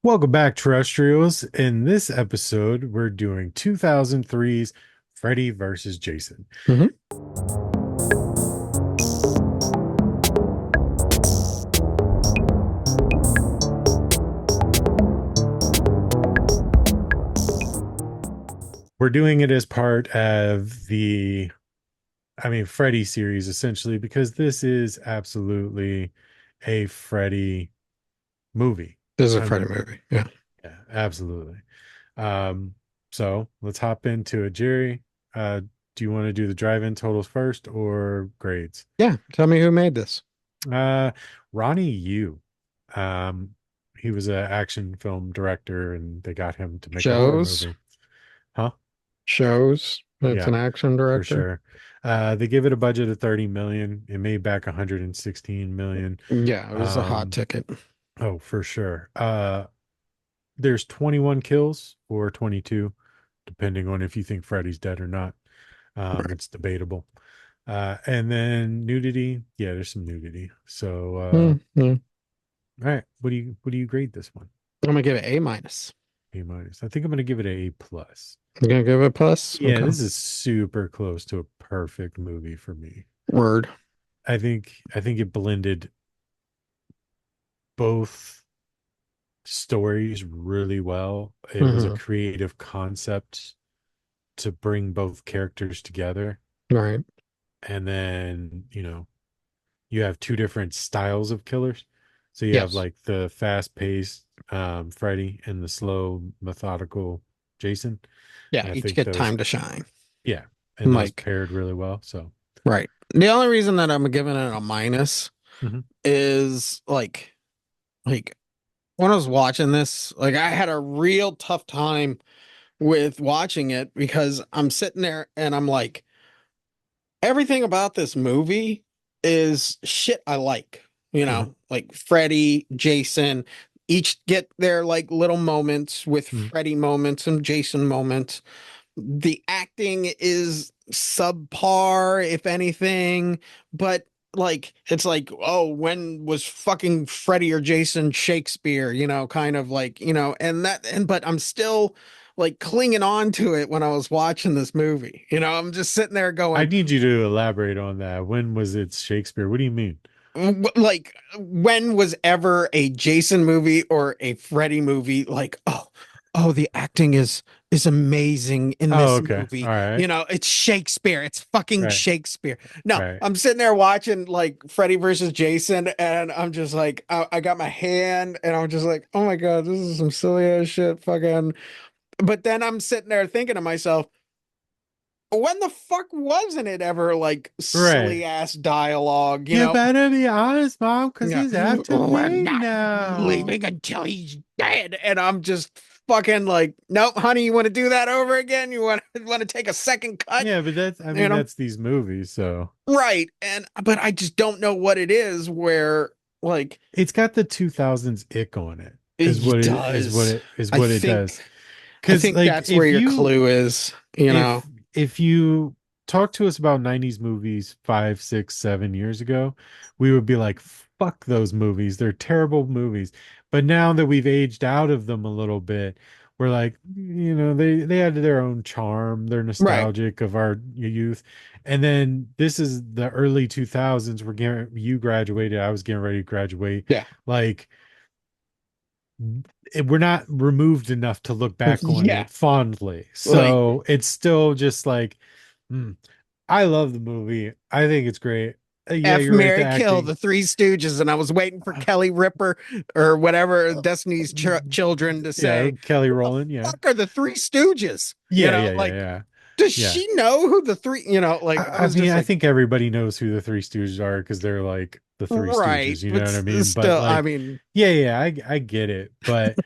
Welcome back, terrestrials. In this episode, we're doing 2003's Freddy versus Jason. Hmm. We're doing it as part of Freddy series, essentially, because this is absolutely a Freddy movie. This is a I Freddy mean, movie. Yeah. yeah, absolutely. Um, so let's hop into it. Jerry, do you want to do the drive-in totals first or grades? Yeah. Tell me who made this. Uh, Ronnie Yu. Um, he was an action film director, and they got him to make a horror Shows. movie. Huh? Shows. It's Yeah, an action for director. sure. They give it a budget of 30 million. It made back 116 million. Yeah, it was a hot Um, ticket. oh, for sure. There's 21 kills or 22, depending on if you think Freddy's dead or not. Right. It's debatable. And then nudity. Yeah, there's some nudity. So, Mm. all right. What do you grade this one? I'm gonna give it A minus. A minus. I think I'm gonna give it a A plus. I'm gonna give it a plus. Yeah, Okay. this is super close to a perfect movie for me. Word. I think it blended both stories really well. It was a Hmm. creative concept to bring both characters together. Right. And then, you have two different styles of killers. So you have Yes. like the fast-paced Freddy and the slow, methodical Jason. Yeah. And I Each think get those, time to shine. yeah, and those Like, paired really well. So, right. The only reason that I'm giving it a minus mhm. is like when I was watching this, like I had a real tough time with watching it because I'm sitting there and I'm like, everything about this movie is shit I like. Uh-huh. Like Freddy, Jason, each get their like little moments with Mhm. Freddy moments and Jason moments. The acting is subpar, if anything, but like it's like, oh, when was fucking Freddy or Jason Shakespeare, kind of like, but I'm still like clinging on to it when I was watching this movie. I'm just sitting there I going, need you to elaborate on that. When was it Shakespeare? What do you mean? like, when was ever a Jason movie or a Freddy movie like, oh, the acting is amazing in Oh, this okay. All movie. right. It's Shakespeare. It's fucking Right. Shakespeare. No, Right. I'm sitting there watching like Freddy versus Jason, and I'm just like, I got my hand, and I'm just like, oh my God, this is some silly ass shit. Fucking. But then I'm sitting there thinking to myself, when the fuck wasn't it ever like Right. silly ass dialogue, You better be honest, Mom, because Yeah. he's after We're me not now. leaving until he's dead. And I'm just fucking like, nope, honey, you want to do that over again? You want to take a second cut? Yeah, but You know? that's these movies, so Right. But I just don't know what it is where like it's got the 2000s ick on it, it does. is I what it think does. I Because think like that's where your clue is. if you talk to us about 90s movies 5, 6, 7 years ago, we would be like, fuck those movies. They're terrible movies. But now that we've aged out of them a little bit, we're like, they had their own charm. They're Right. nostalgic of our youth. And then this is the early 2000s. You graduated. I was getting ready to graduate. Yeah. Like, we're not removed enough to look back on Yeah. it fondly. Like So it's still just like, hmm, I love the movie. I think it's great. Yeah, F you're right. The Mary Kill, acting. the Three Stooges, and I was waiting for Kelly Ripper or whatever Destiny's Children to Yeah, say, Kelly "Who the Rowland. Yeah, fuck are the Three Stooges?" yeah, yeah, yeah, Like, yeah, does yeah. she know who the three? Like I I was mean, just I like, think everybody knows who the Three Stooges are because they're like the Three right, Stooges. You know but what I mean? But still, I like, mean, yeah, yeah, I get it. But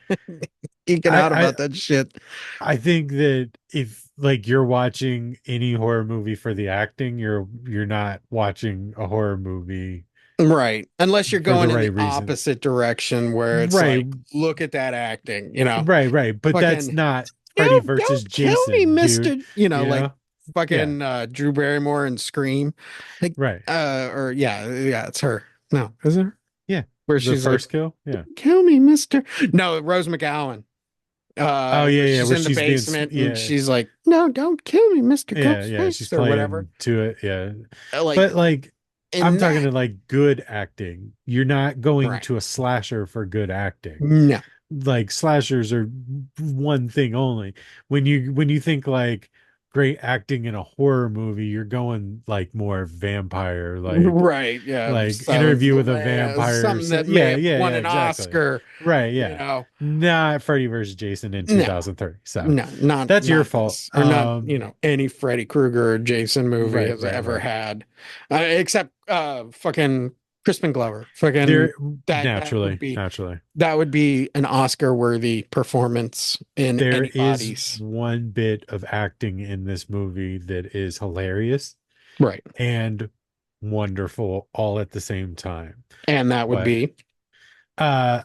geeking I, out I about that shit, I think that if like you're watching any horror movie for the acting, you're not watching a horror movie right? Unless you're for the going in the right reason. opposite direction, where it's Right, like, look at that acting, right. But that's fucking not Freddy versus don't kill me, Jason, dude. Mister. Like Yeah, yeah, fucking Drew Barrymore and Scream, like right. or yeah, it's her. No, is it her? Yeah. where The she's like, first kill? Yeah. "Kill me, Mister." No, Rose McGowan. Oh yeah, Where yeah, she's where in the she's being basement and yeah. she's like, "No, don't kill me, Mister Yeah, yeah, she's Ghostface," or whatever. playing to it. Yeah. Like But like I'm in talking that, to like good acting. You're not going right? to a slasher for good acting. No, Like slashers are one thing only. When you think like great acting in a horror movie, you're going like more vampire, right? Yeah, like Silence of interview the with a Lambs, vampire. something So, that may yeah, have yeah, won yeah, an exactly. Oscar. Right, You yeah. know, Not Freddy versus Jason in no, 2003. So no, not that's your not fault. this, or not. Any Freddy Krueger or Jason movie Right, has right, ever right. had, except fucking Crispin Glover. Fucking There would be naturally. an Oscar worthy performance in There is anybody's. one bit of acting in this movie that is hilarious Right. and wonderful all at the same time. And that would What? be Uh,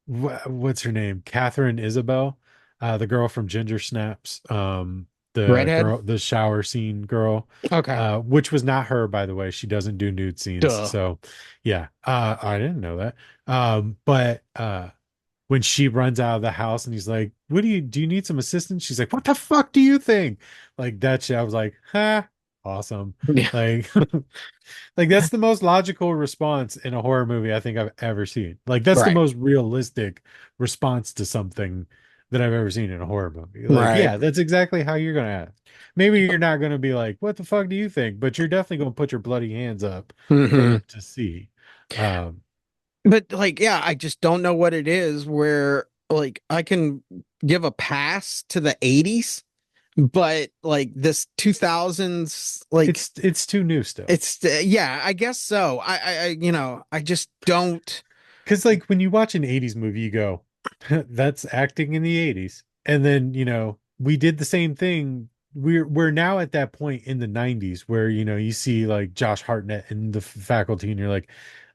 what's her name? Catherine Isabel, the girl from Ginger Snaps, the Redhead. girl, the shower scene girl, Okay. which was not her, by the way. She doesn't do nude scenes, Duh. so yeah, I didn't know that. But when she runs out of the house and he's like, "What do you need some assistance?" She's like, "What the fuck do you think?" Like that shit. I was like, "Ha, awesome!" Yeah. Like like that's the most logical response in a horror movie I think I've ever seen. Like that's the Right. most realistic response to something that I've ever seen in a horror movie. Like, Right. yeah, that's exactly how you're gonna act. Maybe you're not gonna be like, "What the fuck do you think?" But you're definitely gonna put your bloody hands up for Hmm. them to see. Um, But like, yeah, I just don't know what it is where like I can give a pass to the 80s, but like this 2000s, like it's too new still. it's yeah, I guess so. I just don't. Because like when you watch an 80s movie, you go, that's acting in the 80s. And then, we did the same thing. We're now at that point in the 90s where, you see like Josh Hartnett in the faculty and you're like,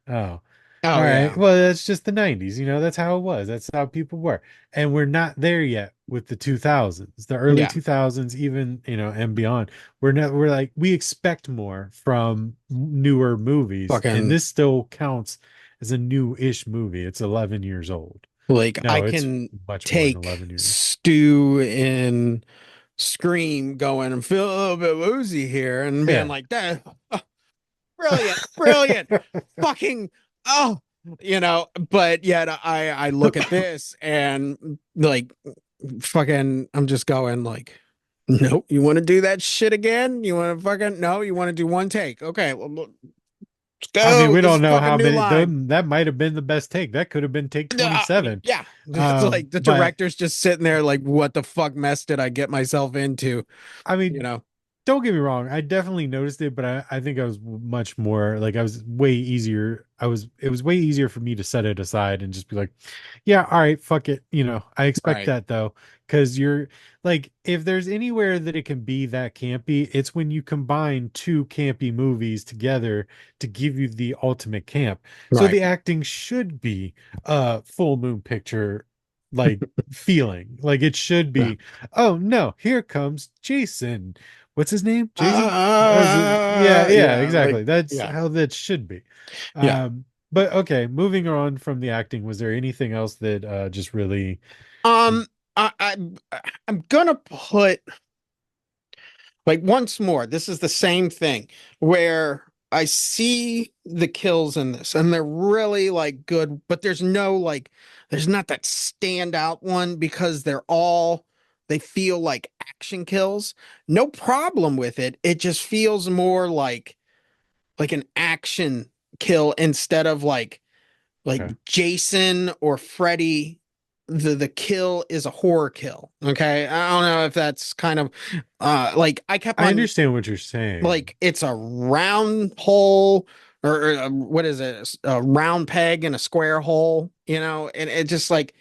oh, all Oh right. yeah. Well, that's just the 90s, that's how it was. That's how people were. And we're not there yet with the 2000s, the early Yeah. 2000s, even, and beyond. We're like we expect more from newer movies, and Fucking this still counts as a new-ish movie. It's 11 years old. like I No, it's can much more than take 11 years. Stu in Scream going and feel a little bit woozy here and being Yeah. like that. Brilliant, brilliant, fucking oh, but yet I look at this and like fucking I'm just going like, nope, you want to do that shit again? You want to fucking no, you want to do one take. Okay, well, let's I mean, go. we This don't is know fucking how new many line. that might have been the best take. That could have been take 27. Yeah. It's like the But director's just sitting there like, what the fuck mess did I get myself into? I You mean, know? don't get me wrong. I definitely noticed it, but I think I was much more like I was way easier. It was way easier for me to set it aside and just be like, yeah, all right, fuck it. I expect Right. that though. Cause you're like, if there's anywhere that it can be that campy, it's when you combine two campy movies together to give you the ultimate camp. So Right. the acting should be a full moon picture like feeling. Like it should Yeah. be, oh no, here comes Jason. What's his name? Jason? Yeah, yeah, Yeah, like exactly. That's yeah. how that should be. Yeah. But okay, moving on from the acting, was there anything else that just really Um, I I'm gonna put like once more, this is the same thing where I see the kills in this and they're really like good, but there's not that standout one because they feel like action kills. No problem with it. It just feels more like an action kill instead of like okay. Jason or Freddy, the kill is a horror kill. Okay. I don't know if that's kind of like I kept I on understand what you're saying. like it's a round hole or what is it? A round peg in a square hole, and it just like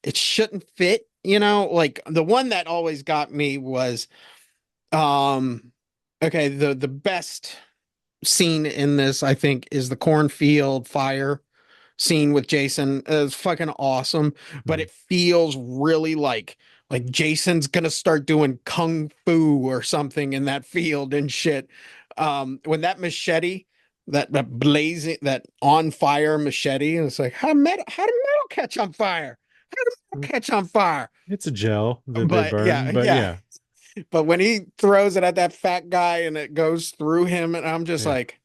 it shouldn't fit, like the one that always got me was um okay, the best scene in this I think is the cornfield fire scene with Jason is fucking awesome, but Mhm. it feels really like Jason's gonna start doing kung fu or something in that field and shit. When that machete that blazing, that on fire machete. And it's like, how did metal catch on fire? How did metal catch on fire? It's a gel that they But burn, yeah, but yeah. yeah, But when he throws it at that fat guy and it goes through him, and I'm just yeah. like,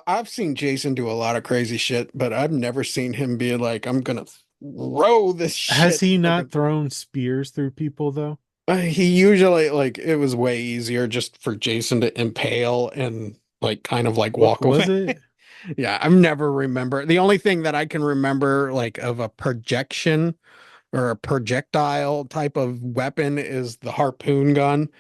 I've seen Jason do a lot of crazy shit, but I've never seen him be like, I'm gonna throw this Has shit. he not Fucking, thrown spears through people though? he usually like it was way easier just for Jason to impale and like kind of like What walk was away. it? Yeah, I've never remember. The only thing that I can remember like of a projection or a projectile type of weapon is the harpoon gun.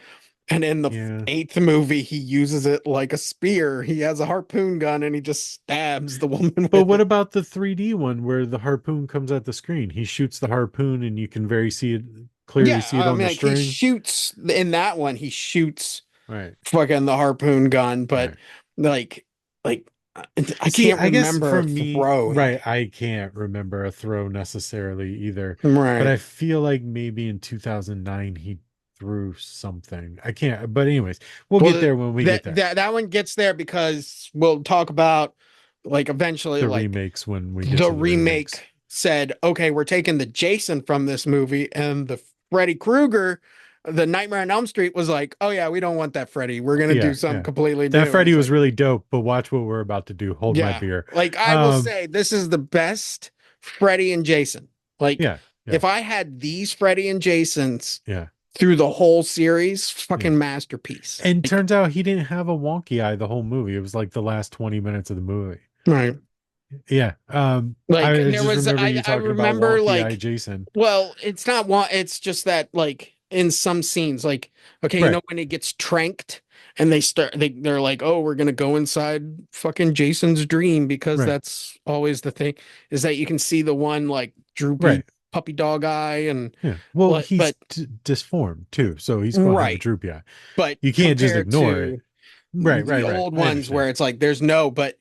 And in the Yeah. eighth movie, he uses it like a spear. He has a harpoon gun and he just stabs the woman But with what it. about the 3D one where the harpoon comes at the screen? He shoots the harpoon and you can very see it clearly Yeah, see it I on mean, the like he string. shoots in that one, he shoots Right. fucking the harpoon gun, but Right. like, like I See, can't I guess remember for a me, throwing. right, I can't remember a throw necessarily either, but Right. I feel like maybe in 2009 he threw something. I can't, but anyways, we'll Well, get there when we that get there. that one gets there because we'll talk about like eventually The like remakes when we get the to the remakes. remake said, okay, we're taking the Jason from this movie, and the Freddy Krueger, the Nightmare on Elm Street was like, oh yeah, we don't want that Freddy. We're gonna do Yeah, something yeah. completely That new. And Freddy it's was like, really dope, but watch what we're about to do. Hold my yeah, beer. like I will Um, say, this is the best Freddy and Jason. Like, yeah, yeah, if I had these Freddy and Jasons yeah, through the whole series, yeah. fucking masterpiece. And Like, turns out he didn't have a wonky eye the whole movie. It was like the last 20 minutes of the movie. right. Yeah. Like I there just was, remember you I talking about remember wonky eye like, Jason. well, it's not one, it's just that like in some scenes, like, okay, Right, when he gets tranked and they're like, oh, we're gonna go inside fucking Jason's dream because right, that's always the thing, is that you can see the one like droopy right. puppy dog eye and Yeah. Well, he's but disformed too, so he's going to have a right, droopy eye. but You can't just compared ignore it. to Right, right, the right. old I ones understand. where it's like there's no, but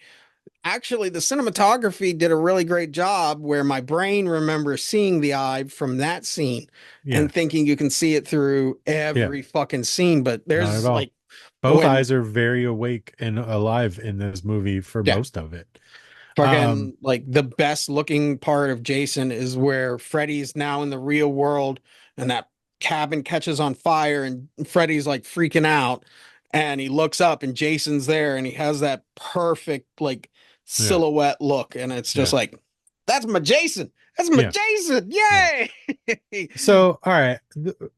actually the cinematography did a really great job where my brain remembers seeing the eye from that scene Yeah, and thinking you can see it through yeah. every fucking scene, but Not at there's all. like Both when eyes are very awake and alive in this movie for yeah, most of it. Um, fucking like the best looking part of Jason is where Freddy's now in the real world and that cabin catches on fire and Freddy's like freaking out and he looks up and Jason's there and he has that perfect like yeah, silhouette look and it's just yeah, like that's my Jason. That's my yeah, Jason. yeah. Yay. So, all right,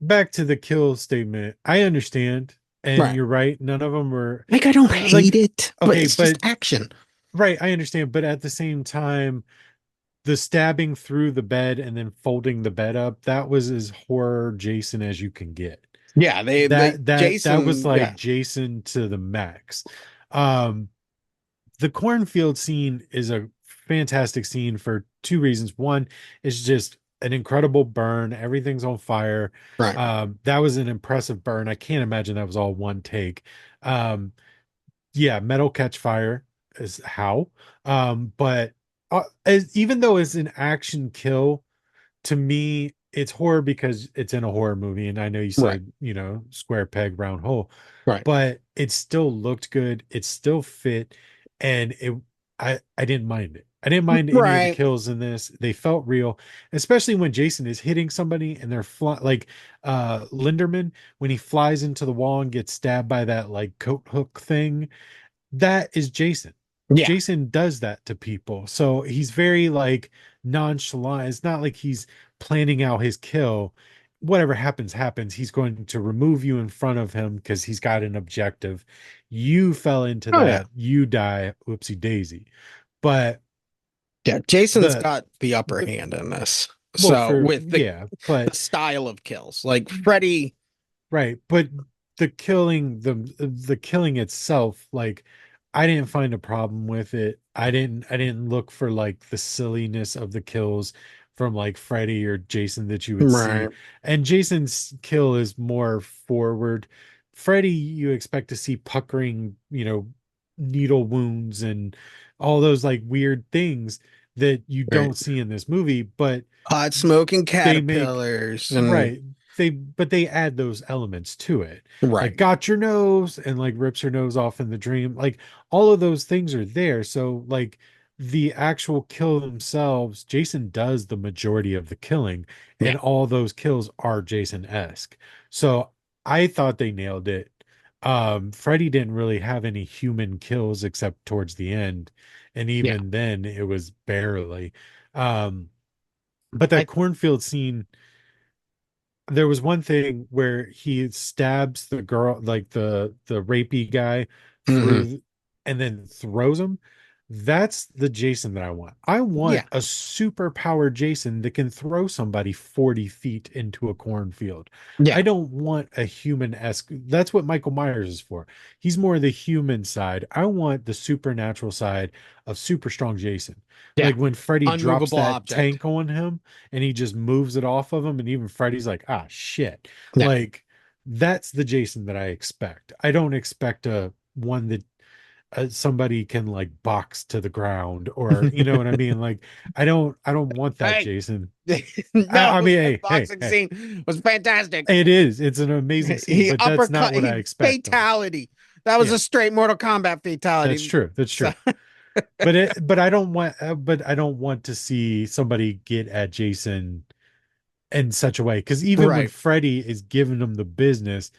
back to the kill statement. I understand, and Right. you're right. None of them were Like I don't like hate it, but okay, it's just but action. right, I understand, but at the same time, the stabbing through the bed and then folding the bed up, that was as horror Jason as you can get. Yeah, they That was Jason, like yeah. Jason to the max. Um, the cornfield scene is a fantastic scene for two reasons. One is just an incredible burn. Everything's on fire. Right. That was an impressive burn. I can't imagine that was all one take. Um, yeah, metal catch fire is how. But even though it's an action kill, to me, it's horror because it's in a horror movie. And I know you Right. said, square peg, round hole, Right. but it still looked good. It still fit. And I didn't mind it. I didn't mind any of the Right. kills in this. They felt real, especially when Jason is hitting somebody and they're like Linderman when he flies into the wall and gets stabbed by that like coat hook thing. That is Jason. Yeah. Jason does that to people. So he's very like nonchalant. It's not like he's planning out his kill. Whatever happens, happens. He's going to remove you in front of him because he's got an objective. You fell into Oh yeah. that. You die. Whoopsie daisy. But Yeah, Jason's the, got the upper the hand in this. well, So for with yeah, the but style of kills, like Freddy, right, but the killing itself, like I didn't find a problem with it. I didn't look for like the silliness of the kills from like Freddy or Jason that you would see. right, And Jason's kill is more forward. Freddy, you expect to see puckering, needle wounds and all those like weird things that you right, don't see in this movie, but pot smoking they make caterpillars, and right. they add those elements to it. Like Right. got your nose and like rips her nose off in the dream. Like all of those things are there. So like the actual kill themselves, Jason does the majority of the killing, Yeah. and all those kills are Jason-esque. So I thought they nailed it. Freddy didn't really have any human kills except towards the end, and Yeah. even then it was barely. Um, but I that cornfield scene, there was one thing where he stabs the girl, like the rapey guy, hmm through and then throws him. That's the Jason that I want. I want Yeah. a super powered Jason that can throw somebody 40 feet into a cornfield. I Yeah. don't want a human-esque. That's what Michael Myers is for. He's more the human side. I want the supernatural side of super strong Jason. Yeah. Like when Freddy drops Unmovable that object. tank on him and he just moves it off of him, and even Freddy's like, ah, shit. Yeah. Like that's the Jason that I expect. I don't expect a one that somebody can like box to the ground, or you know what I mean. Like I don't want that Hey. Jason. No, I mean, that hey, hey, boxing hey, scene was fantastic. it's an amazing scene, He but that's not uppercut, what I he expect though. fatality. That was Yeah, a straight Mortal Kombat that's fatality. true, that's So, true. But I don't want to see somebody get at Jason in such a way, because even when right. Freddy is giving him the business,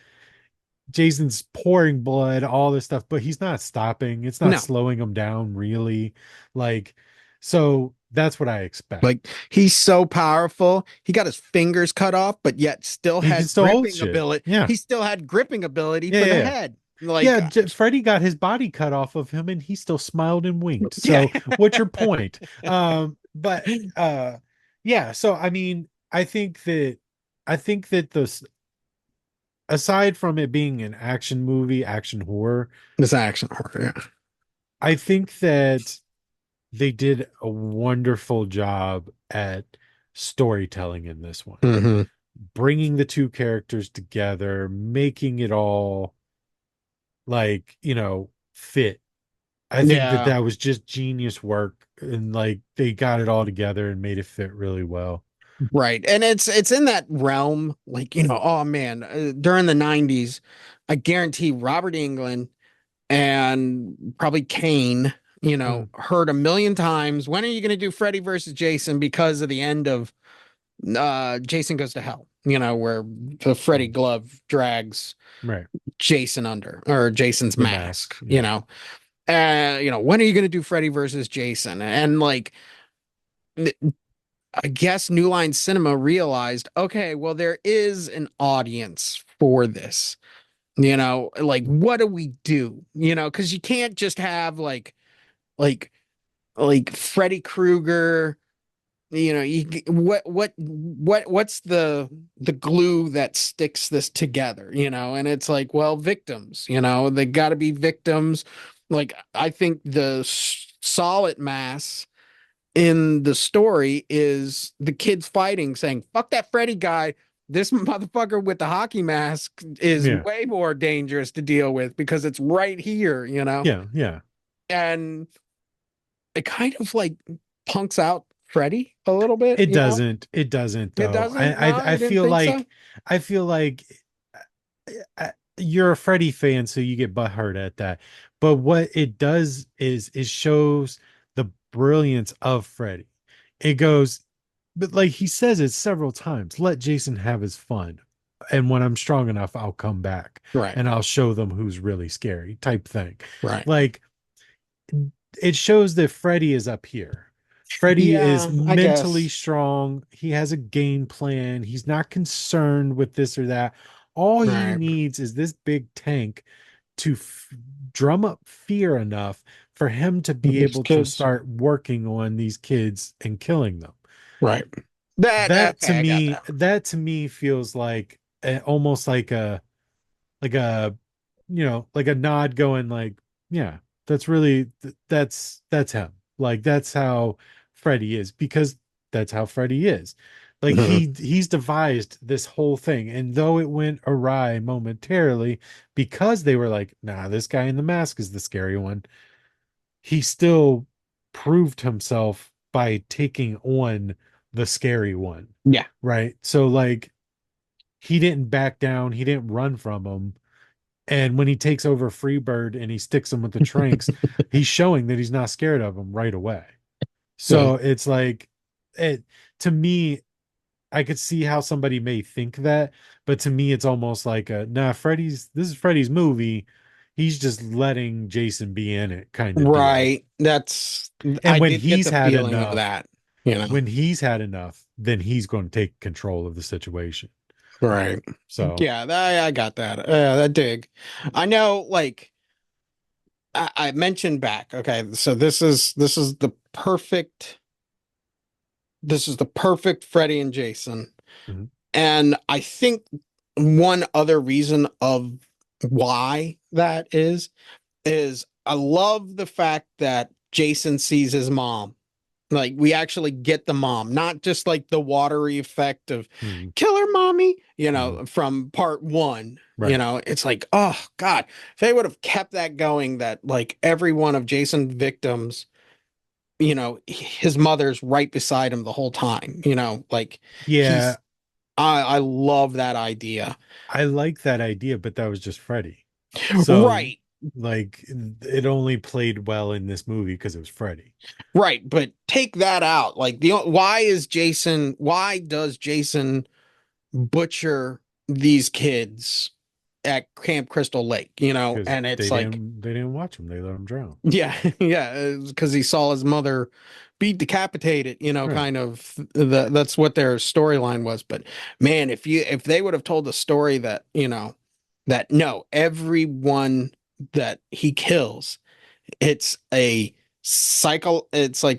Jason's pouring blood, all this stuff, but he's not stopping. It's not No, slowing him down, really. Like, so that's what I expect. like he's so powerful. He got his fingers cut off, but yet still He can had still hold gripping shit. ability. Yeah. He still had gripping ability Yeah. for the Yeah. head. Like, Yeah. Freddy got his body cut off of him and he still smiled and winked. yeah. So, what's your point? But yeah, so I mean, I think that the aside from it being an action movie, action horror, This action horror, I think that they did a wonderful job at storytelling in this one, yeah. bringing the two characters together, making it all like, fit. I think that Yeah. that was just genius work, and like they got it all together and made it fit really well. Right. And it's in that realm, like, oh man, during the 90s, I guarantee Robert Englund and probably Kane, Mm, heard a million times, when are you going to do Freddy versus Jason, because of the end of Jason Goes to Hell, where the Freddy mm. glove drags Right. Jason under, or Jason's The mask. mask, Yeah. when are you going to do Freddy versus Jason? And like, I guess New Line Cinema realized, okay, well, there is an audience for this. Like, what do we do? Because you can't just have like Freddy Krueger. What's the glue that sticks this together? And it's like, well, victims. They got to be victims. Like, I think the solid mass in the story is the kids fighting, saying, fuck that Freddy guy. This motherfucker with the hockey mask is Yeah. way more dangerous to deal with because it's right here. Yeah. Yeah. And it kind of like punks out Freddy a little bit. It doesn't It though. doesn't? No, I you didn't feel think so? like you're a Freddy fan, so you get butthurt at that. But what it does is it shows the brilliance of Freddy. It goes, but like he says it several times, let Jason have his fun. And when I'm strong enough, I'll come back Right, and I'll show them who's really scary, type thing. right. Like it shows that Freddy is up here. Freddy is Yeah, I mentally guess. strong. He has a game plan. He's not concerned with this or that. All he Right. needs is this big tank to drum up fear enough for him to be These able to kids. start working on these kids and killing them. Right. That, okay, I got that. That to me feels like almost like a like a nod going like, yeah, that's really that's him. Like that's how Freddy is, because that's how Freddy is. Like Mhm. he's devised this whole thing, and though it went awry momentarily because they were like, nah, this guy in the mask is the scary one, he still proved himself by taking on the scary one, Yeah. right? So like he didn't back down, he didn't run from him. And when he takes over Freebird and he sticks him with the tranks, he's showing that he's not scared of him right away. Yeah. So it's like it to me, I could see how somebody may think that, but to me it's almost like a nah, Freddy's this is Freddy's movie. He's just letting Jason be in it kind of deal. Right. That's And I did get the feeling of that, you know. when he's had enough, then he's going to take control of the situation. Right. So, Yeah, I got that. That dig. I know, like I mentioned back. Okay, so this is the perfect Freddy and Jason. mhm, And I think one other reason of why that is I love the fact that Jason sees his mom. Like we actually get the mom, not just like the watery effect of mhm, killer mommy, mhm. from part one. Right. It's like, oh God, if they would have kept that going, that like every one of Jason's victims, his mother's right beside him the whole time, like Yeah, he's I love that idea. I like that idea, but that was just Freddy. So, Right, like, it only played well in this movie because it was Freddy. right. But take that out. Like why does Jason butcher these kids at Camp Crystal Lake, Because and it's like, they didn't watch him. They let him drown. yeah, yeah, because he saw his mother be decapitated, Right. kind of that's what their storyline was. But man, if they would have told the story that, that no, everyone that he kills, it's like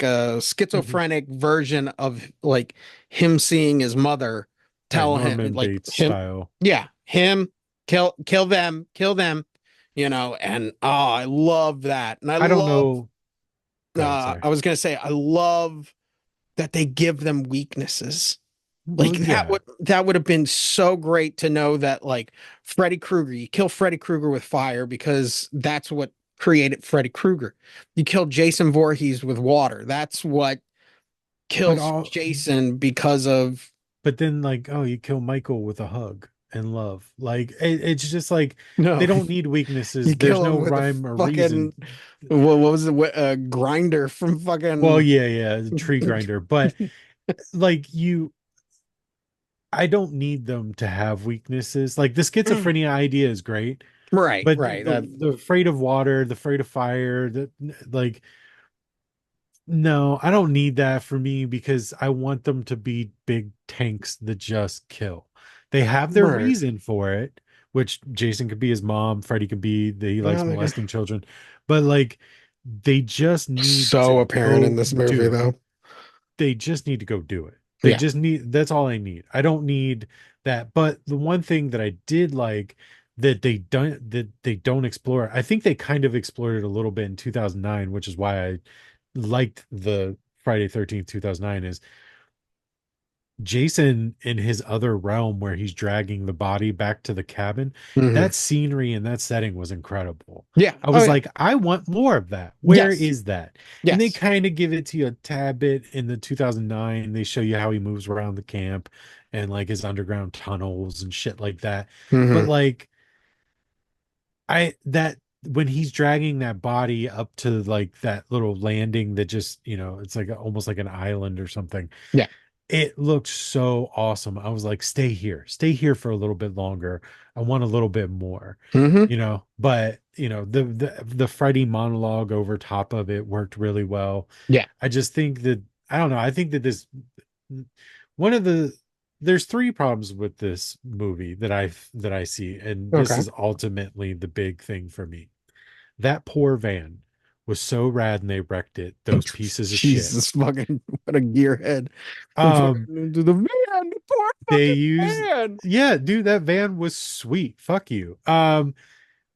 a Mhm. schizophrenic version of like him seeing his mother Right. tell him Norman like Bates him, style. yeah, him kill them, and oh, I love that. And I I don't love know. Go ahead. Sorry. I was gonna say I love that they give them weaknesses. Well, Like yeah. that would have been so great to know that like Freddy Krueger, you kill Freddy Krueger with fire because that's what created Freddy Krueger. You kill Jason Voorhees with water. That's what But kills all, Jason because of but then like, oh, you kill Michael with a hug and love. Like it's just like they no, don't need you weaknesses. There's kill no him with a rhyme or reason. fucking what was it? Grinder from Well, fucking yeah, yeah, the tree grinder, but like I don't need them to have weaknesses. Like the schizophrenia idea is great, right, but right. That the afraid of water, the afraid of fire, the like no, I don't need that for me because I want them to be big tanks that just kill. They have their right. reason for it, which Jason could be his mom, Freddy could be that he likes Well, like, molesting children, but like they just need to so apparent in go this movie do it. though. They just need to go do it. They Yeah. just need that's all I need. I don't need that. But the one thing that I did like that they don't explore, I think they kind of explored it a little bit in 2009, which is why I liked the Friday 13th 2009 is Jason in his other realm where he's dragging the body back to the cabin. Hmm. That scenery and that setting was incredible. Yeah. I Oh was yeah. like, I want more of that. Where Yes. is that? And they Yes. kind of give it to you a tad bit in the 2009. They show you how he moves around the camp and like his underground tunnels and shit like that. But Hmm. like, I that when he's dragging that body up to like that little landing that just, it's like almost like an island or something. Yeah. It looked so awesome. I was like, stay here for a little bit longer. I want a little bit more, Hmm. but the Freddy monologue over top of it worked really well. Yeah. I just think that I don't know. I think that this one of the there's three problems with this movie that I see, and this Okay. is ultimately the big thing for me. That poor van was so rad and they wrecked it, those pieces of shit. Jesus fucking what a gearhead. Um, Fucking into the van, the poor they fucking used van. yeah, dude, that van was sweet. Fuck you.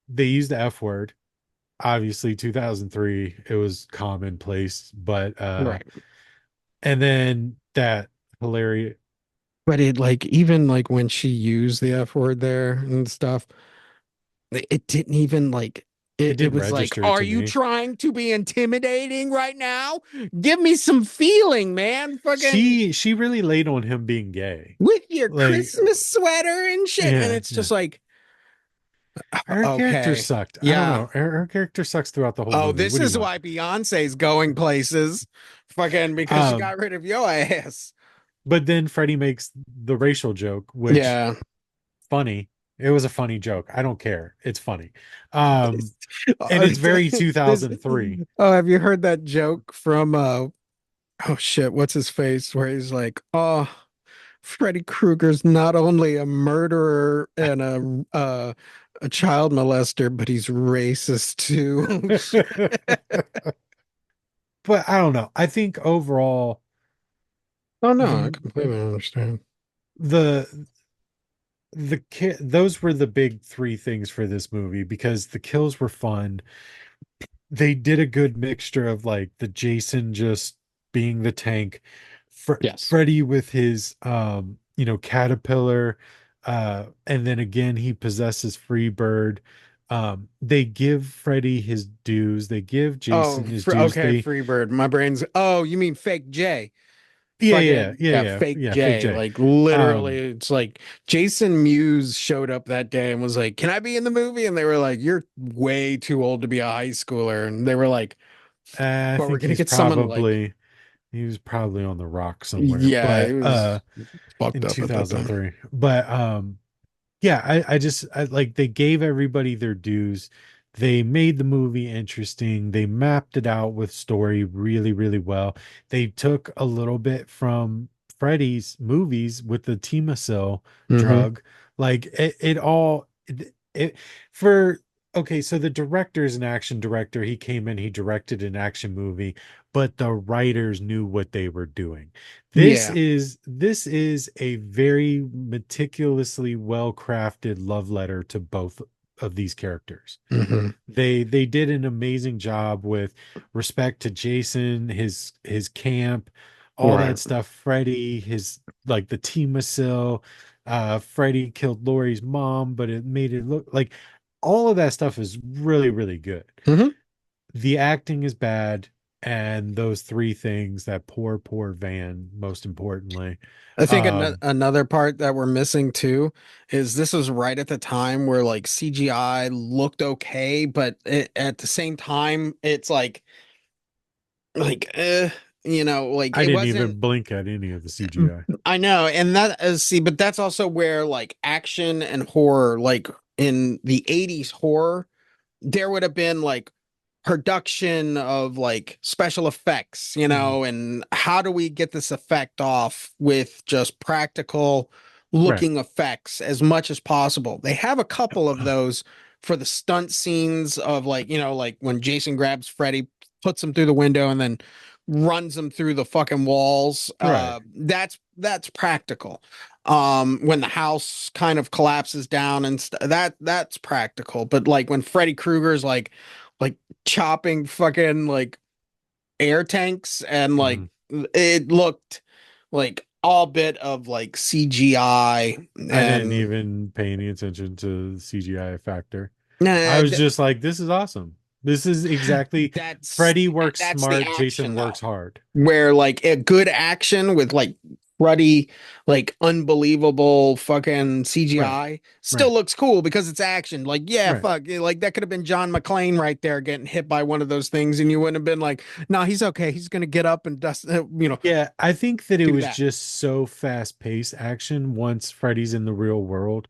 They used the F word. Obviously, 2003, it was commonplace, but Right. and then that hilarious. But it like even like when she used the F word there and stuff, it didn't even like. It It didn't was like, register are to you me. trying to be intimidating right now? Give me some feeling, man. Fucking She really laid on him being gay. with your Like, Christmas sweater and shit. And yeah, it's yeah. just like, Her character okay. sucked. I don't Yeah. know. Her character sucks throughout the whole Oh, movie. this What do you is want? why Beyonce's going places. Fucking because you Um, got rid of your ass. but then Freddie makes the racial joke, which Yeah. funny. It was a funny joke. I don't care. It's funny. Um, and Uh, it's very this, 2003. oh, have you heard that joke from oh shit, what's his face? Where he's like, oh, Freddy Krueger's not only a murderer and a child molester, but he's racist too. But I don't know. I think overall Oh no, I the completely understand. the those were the big three things for this movie because the kills were fun. They did a good mixture of like the Jason just being the tank, Yes. Freddy with his caterpillar, and then again he possesses Freebird. They give Freddy his dues, they give Oh, Jason his dues. okay, They Freebird. My brain's. Oh, you mean Fake J? Fucking yeah, Fake yeah, Fake J. J. Like literally, Um, it's like Jason Mewes showed up that day and was like, "Can I be in the movie?" And they were like, "You're way too old to be a high schooler." And they were like, I "Well, we're think gonna get someone like." he was probably on the rock somewhere, Yeah, it but was fucked in up at that time. 2003. But yeah, I like they gave everybody their dues. They made the movie interesting. They mapped it out with story really, really well. They took a little bit from Freddy's movies with the Timacil Hmm. drug. Like it all it for okay, so the director is an action director. He came in, he directed an action movie, but the writers knew what they were doing. This Yeah. is this is a very meticulously well crafted love letter to both of these characters. Hmm. They did an amazing job with respect to Jason, his camp, all Right. that stuff. Freddy, his like the Timacil, Freddy killed Laurie's mom, but it made it look like all of that stuff is really, really good. Hmm. The acting is bad, and those three things, that poor Van, most importantly. I think Um, another part that we're missing too is this was right at the time where like CGI looked okay, but at the same time, it's like like I it didn't wasn't. even blink at any of the CGI. I know, and that is see, but that's also where like action and horror, like in the 80s horror, there would have been like production of like special effects, Mhm. and how do we get this effect off with just practical Right. looking effects as much as possible. They have a couple of those for the stunt scenes of like, like when Jason grabs Freddy, puts him through the window and then runs him through the fucking walls. Right. That's practical. When the house kind of collapses down and that's practical. But like when Freddy Krueger's like chopping fucking like air tanks and like Mhm. it looked like all bit of like CGI I didn't and even pay any attention to the CGI factor. I nah, was just like, this is awesome. This is exactly that's Freddy works that's the smart, Jason action works though. hard. Where like a good action with like cruddy, like unbelievable fucking Right. CGI still Right. looks cool because it's action. Like, yeah, Right. fuck, like that could have been John McClane right there getting hit by one of those things, and you wouldn't have been like, no, he's okay. He's gonna get up and dust, Yeah, I think that it do was that. just so fast-paced action once Freddy's in the real world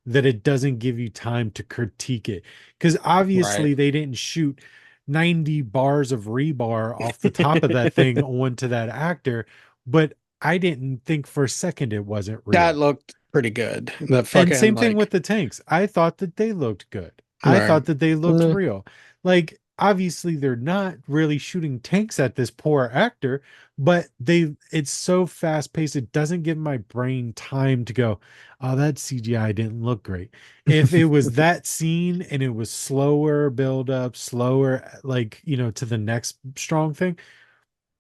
that it doesn't give you time to critique it. Because Right. obviously they didn't shoot 90 bars of rebar off the top of that thing onto that actor, but I didn't think for a second it wasn't That real. looked pretty good. The And fucking same thing with like, the tanks. I thought that they looked good. I right. thought that they looked Nah. real. Like, obviously, they're not really shooting tanks at this poor actor, but it's so fast paced, it doesn't give my brain time to go, oh, that CGI didn't look great. If it was that scene and it was slower build up, slower, like, to the next strong thing,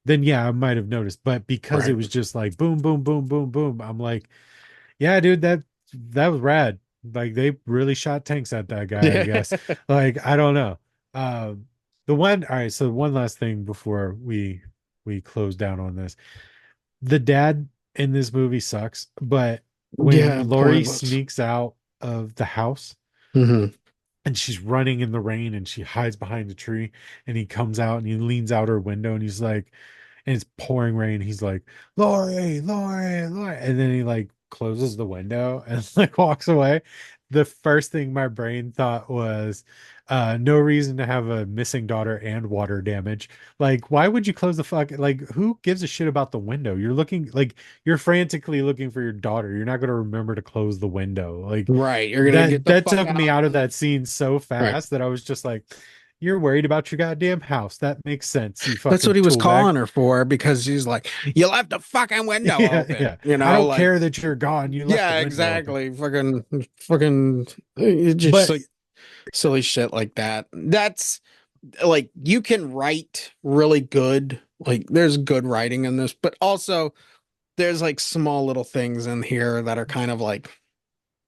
then yeah, I might have noticed. But because it Right. was just like boom, boom, boom, boom, boom, I'm like, yeah, dude, that was rad. Like they really shot tanks at that guy, I guess. Like, I don't know. Um, the one, all right, so one last thing before we close down on this. The dad in this movie sucks, but Yeah, when Laurie pointless. sneaks out of the house Hmm. and she's running in the rain and she hides behind a tree and he comes out and he leans out her window and he's like, and it's pouring rain. He's like, Lori, Lori, Lori. And then he like closes the window and like walks away. The first thing my brain thought was, no reason to have a missing daughter and water damage. Like, why would you close the fuck? Like, who gives a shit about the window? You're looking like you're frantically looking for your daughter. You're not going to remember to close the window. Like, Right. You're gonna get that the that fuck took me out. out of that scene so Right. fast that I was just like, you're worried about your goddamn house. That makes sense, you That's what fucking he was tool bag. calling her for because she's like, you left the fucking window Yeah, open. yeah. I don't Like, care that you're gone. You left the yeah, window open. exactly. Fucking, just But like silly shit like that. That's like, you can write really good. Like, there's good writing in this, but also there's like small little things in here that are kind of like,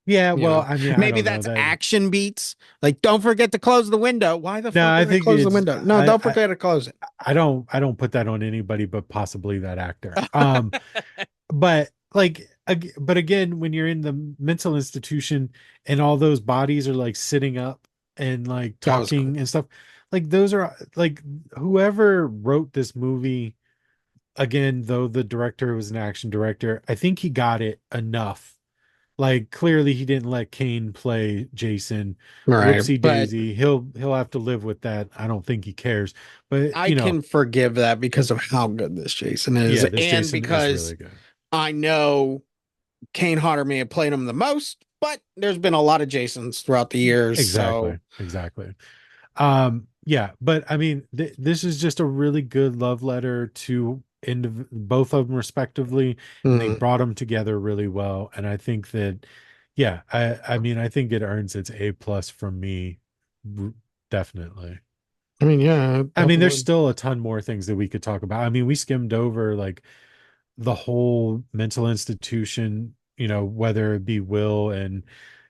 yeah, you well, know, I mean, I maybe don't know that's that. action beats. Like, don't forget to close the window. Why the No, fuck I would I think close the it's window? No, don't forget to close it. I don't put that on anybody but possibly that actor. But like but again, when you're in the mental institution and all those bodies are like sitting up and like That was talking cool. and stuff, like those are like whoever wrote this movie, again, though the director was an action director, I think he got it enough. Like clearly he didn't let Kane play Jason. Right. Whoopsie But daisy. He'll have to live with that. I don't think he cares. But I can forgive that because of how good this Jason is, yeah, this and Jason is because really good. I know Kane Hodder may have played him the most, but there's been a lot of Jasons throughout the years. Exactly. So, Exactly. Yeah, but I mean, this is just a really good love letter to both of them respectively, and they mm, brought them together really well. And I think that, yeah, I mean, I think it earns its A plus from me, r- definitely. I mean, yeah, it I mean, definitely there's would. still a ton more things that we could talk about. I mean, we skimmed over like the whole mental institution, whether it be Will and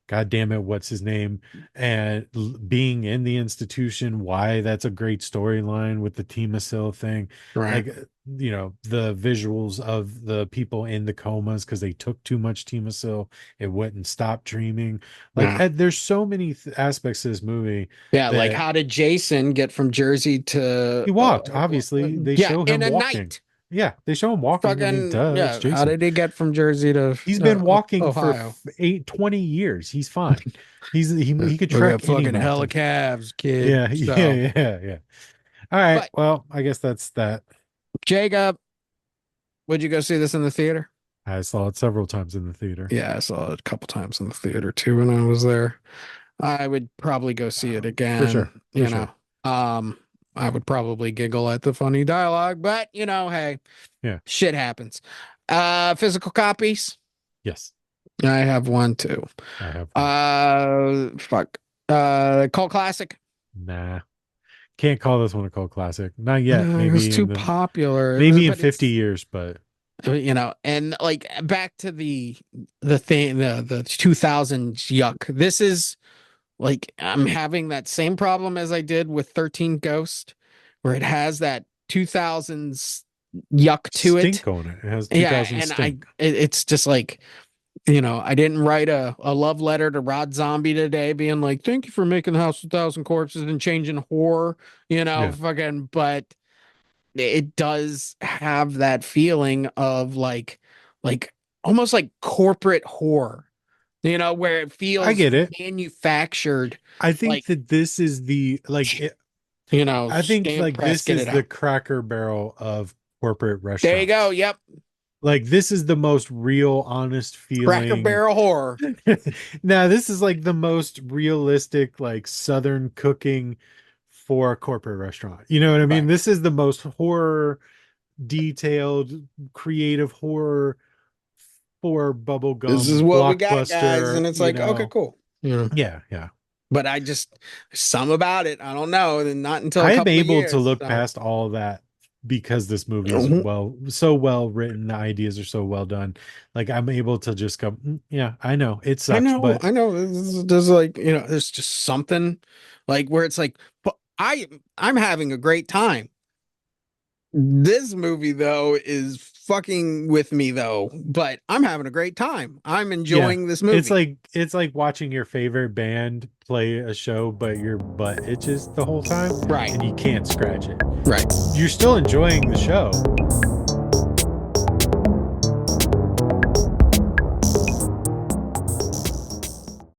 God damn it, what's his name? And being in the institution, why that's a great storyline with the Timasil thing. Right. Like, the visuals of the people in the comas because they took too much Timasil, it wouldn't stop dreaming. Like, Yeah. there's so many th aspects of this movie Yeah. Like, that how did Jason get from Jersey he to, walked. Obviously, they yeah, show in him a walking. night? Yeah, they show him walking. I mean, Fucking, duh, it's yeah. How Jason. did he get from Jersey to He's been walking for Ohio? 20 years. He's fine. He could We got trek any fucking hella mountain. calves, kid. Yeah, yeah, So, yeah, yeah. All right. but Well, I guess that's that. Jacob, would you go see this in the theater? I saw it several times in the theater. Yeah, I saw it a couple times in the theater too when I was there. I would probably go see it For sure. again, For you know. sure. Um, I would probably giggle at the funny dialogue, but hey, Yeah. shit happens. Physical copies. Yes. I have one too. I have one. Fuck. Cult classic. Nah. Can't call this one a cult classic. Not yet. It was Maybe too popular. maybe in But 50 it's years, but and like back to the thing, the 2000s yuck. This is like I'm having that same problem as I did with 13 Ghost, where it has that 2000s yuck to it. stink on it. It has Yeah, 2000 and stink. it's just like, I didn't write a love letter to Rod Zombie today being like, thank you for making the House of Thousand Corpses and changing horror, Yeah. fucking, but it does have that feeling of like almost like corporate horror, where it I feels get it. manufactured, I think like, that this is the like I think stamp like press, this get is it the out. Cracker Barrel of corporate There you go. restaurants. Yep. Like this is the most real, honest Cracker feeling. Barrel horror. Now, this is like the most realistic, like Southern cooking for a corporate restaurant. You know what I mean? Right. This is the most horror detailed, creative horror for This is bubblegum what we got, guys. blockbuster, And it's like, okay, cool. Yeah, yeah. But I just, some about it, I don't know. And not until a I am couple of able to years. look So, past all that because this movie is mhm. so well written. The ideas are so well done. Like I'm able to just go, yeah, I know it I sucks, know, but I know. There's like, there's just something like where it's like, I I'm having a great time. This movie though is fucking with me though, but I'm having a great time. I'm Yeah. enjoying this It's movie. like it's like watching your favorite band play a show, but your butt itches the whole time Right. and you can't scratch it. Right. You're still enjoying the show,